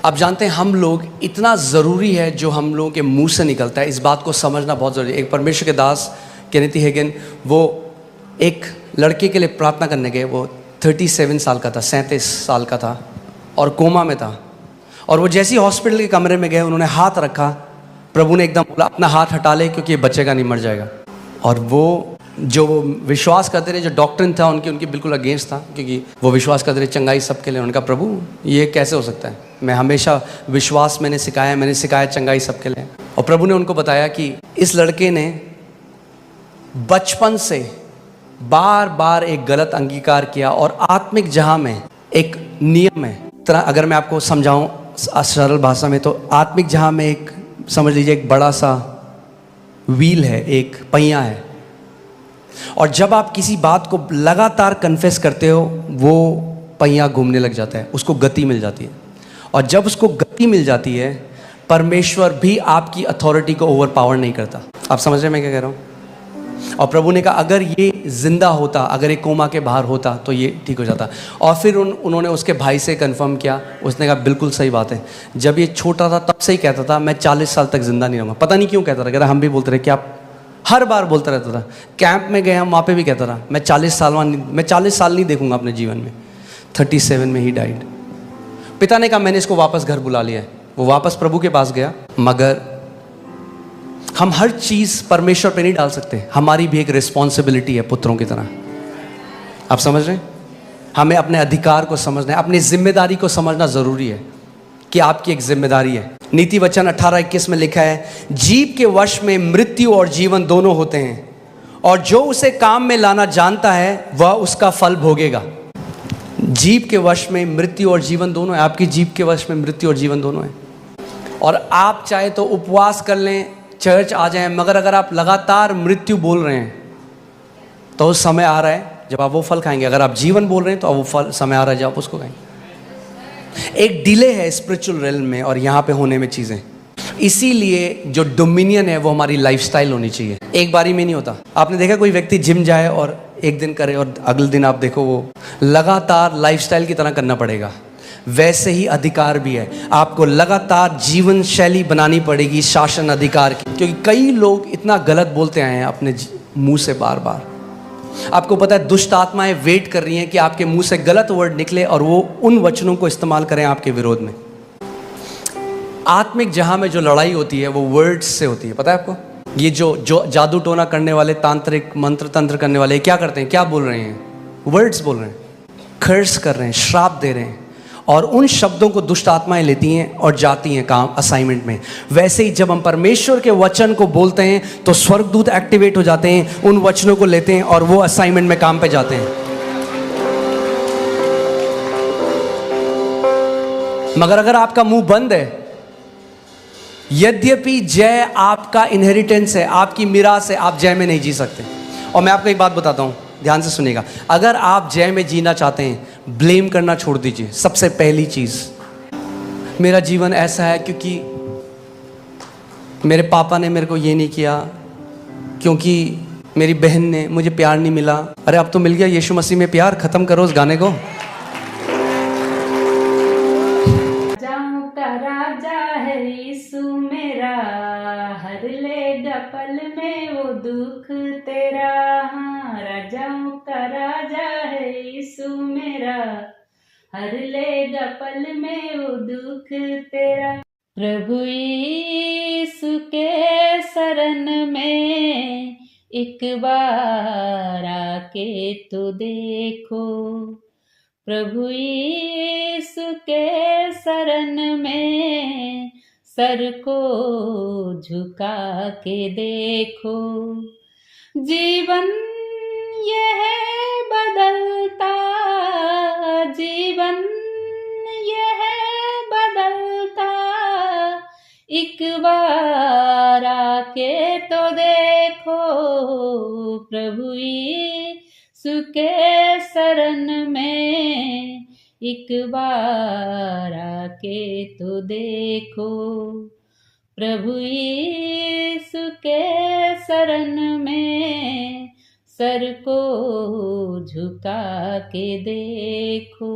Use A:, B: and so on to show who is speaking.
A: आप जानते हैं हम लोग इतना ज़रूरी है जो हम लोगों के मुंह से निकलता है, इस बात को समझना बहुत ज़रूरी है। एक परमेश्वर के दास केनेथी हेगन, वो एक लड़के के लिए प्रार्थना करने गए। वो 37 साल का था, 37 साल का था और कोमा में था। और वो जैसे ही हॉस्पिटल के कमरे में गए, उन्होंने हाथ रखा, प्रभु ने एकदम बोला अपना हाथ हटा ले क्योंकि ये बचेगा नहीं, मर जाएगा। और वो जो विश्वास करते रहे, जो डॉक्टर था उनकी बिल्कुल अगेंस्ट था, क्योंकि वो विश्वास करते रहे चंगाई सबके लिए। उनका प्रभु ये कैसे हो सकता है, मैं हमेशा विश्वास मैंने सिखाया चंगाई सबके लिए। और प्रभु ने उनको बताया कि इस लड़के ने बचपन से बार बार एक गलत अंगीकार किया और आत्मिक जहां में एक नियम है। तरह अगर मैं आपको समझाऊं सरल भाषा में, तो आत्मिक जहां में एक, समझ लीजिए एक बड़ा सा व्हील है, एक पहिया है। और जब आप किसी बात को लगातार कन्फेस करते हो, वो पहिया घूमने लग जाता है, उसको गति मिल जाती है। और जब उसको गति मिल जाती है, परमेश्वर भी आपकी अथॉरिटी को ओवरपावर नहीं करता। आप समझ रहे हैं मैं क्या कह रहा हूँ? और प्रभु ने कहा अगर ये जिंदा होता, अगर एक कोमा के बाहर होता तो ये ठीक हो जाता। और फिर उन्होंने उसके भाई से कंफर्म किया, उसने कहा बिल्कुल सही बात है। जब ये छोटा था तब से ही कहता था मैं 40 साल तक जिंदा नहीं रहूँगा। पता नहीं क्यों कहता था, कहता हम भी बोलते रहे कि आप, हर बार बोलता रहता था। कैंप में गए हम, वहाँ पे भी कहता रहा मैं 40 साल नहीं देखूंगा अपने जीवन में। 37 में ही डाइड। पिता ने कहा मैंने इसको वापस घर बुला लिया है। वो वापस प्रभु के पास गया। मगर हम हर चीज़ परमेश्वर पे नहीं डाल सकते, हमारी भी एक रिस्पॉन्सिबिलिटी है पुत्रों की तरह। आप समझ रहे हैं? हमें अपने अधिकार को समझना है, अपनी जिम्मेदारी को समझना ज़रूरी है कि आपकी एक जिम्मेदारी है। नीति वचन 18:21 में लिखा है, जीव के वश में मृत्यु और जीवन दोनों होते हैं, और जो उसे काम में लाना जानता है वह उसका फल भोगेगा। जीव के वश में मृत्यु और जीवन दोनों है। आपकी जीव के वश में मृत्यु और जीवन दोनों है। और आप चाहे तो उपवास कर लें, चर्च आ जाएं, मगर अगर आप लगातार मृत्यु बोल रहे हैं तो उस समय आ रहा है जब आप वो फल खाएंगे। अगर आप जीवन बोल रहे हैं तो वो फल समय आ रहा है जब आप उसको खाएंगे। एक डिले है स्पिरिचुअल रेल्म में और यहाँ पे होने में चीज़ें। इसीलिए जो डोमिनियन है वो हमारी लाइफस्टाइल होनी चाहिए। एक बारी में नहीं होता। आपने देखा कोई व्यक्ति जिम जाए और एक दिन करे और अगले दिन आप देखो वो लगातार लाइफस्टाइल की तरह करना पड़ेगा। वैसे ही अधिकार भी है, आपको लगातार जीवन शैली बनानी पड़ेगी शासन अधिकार की। क्योंकि कई लोग इतना गलत बोलते आए हैं अपने मुंह से बार बार। आपको पता है दुष्ट आत्माएं वेट कर रही हैं कि आपके मुंह से गलत वर्ड निकले और वो उन वचनों को इस्तेमाल करें आपके विरोध में। आत्मिक जहां में जो लड़ाई होती है वो वर्ड्स से होती है। पता है आपको? ये जो जादू टोना करने वाले, तांत्रिक मंत्र तंत्र करने वाले क्या करते हैं, क्या बोल रहे हैं? वर्ड्स बोल रहे हैं, कर्स कर रहे हैं, श्राप दे रहे हैं। और उन शब्दों को दुष्ट आत्माएं लेती हैं और जाती हैं काम असाइनमेंट में। वैसे ही जब हम परमेश्वर के वचन को बोलते हैं तो स्वर्गदूत एक्टिवेट हो जाते हैं, उन वचनों को लेते हैं और वो असाइनमेंट में काम पे जाते हैं। मगर अगर आपका मुंह बंद है, यद्यपि जय आपका इनहेरिटेंस है, आपकी मिरास है, आप जय में नहीं जी सकते। और मैं आपको एक बात बताता हूं, ध्यान से सुनिएगा। अगर आप जय में जीना चाहते हैं, ब्लेम करना छोड़ दीजिए। सबसे पहली चीज, मेरा जीवन ऐसा है क्योंकि मेरे पापा ने मेरे को ये नहीं किया, क्योंकि मेरी बहन ने मुझे प्यार नहीं मिला। अरे अब तो मिल गया यीशु मसीह में प्यार, खत्म करो उस गाने को।
B: राजा है यीशु मेरा, हर लेगा पल में वो दुख तेरा। राजाओं का राजा है यीशु मेरा, हर लेगा पल में वो दुख तेरा। प्रभु यीशु के शरण में एक बार आके तो देखो। प्रभु यीशु के शरण में सर को झुका के देखो। जीवन यह बदलता, जीवन यह बदलता, एक बार आके तो देखो। प्रभु यीशु के शरण में एक बार आके तो देखो। प्रभु यीशु के शरण में सर को झुका के देखो।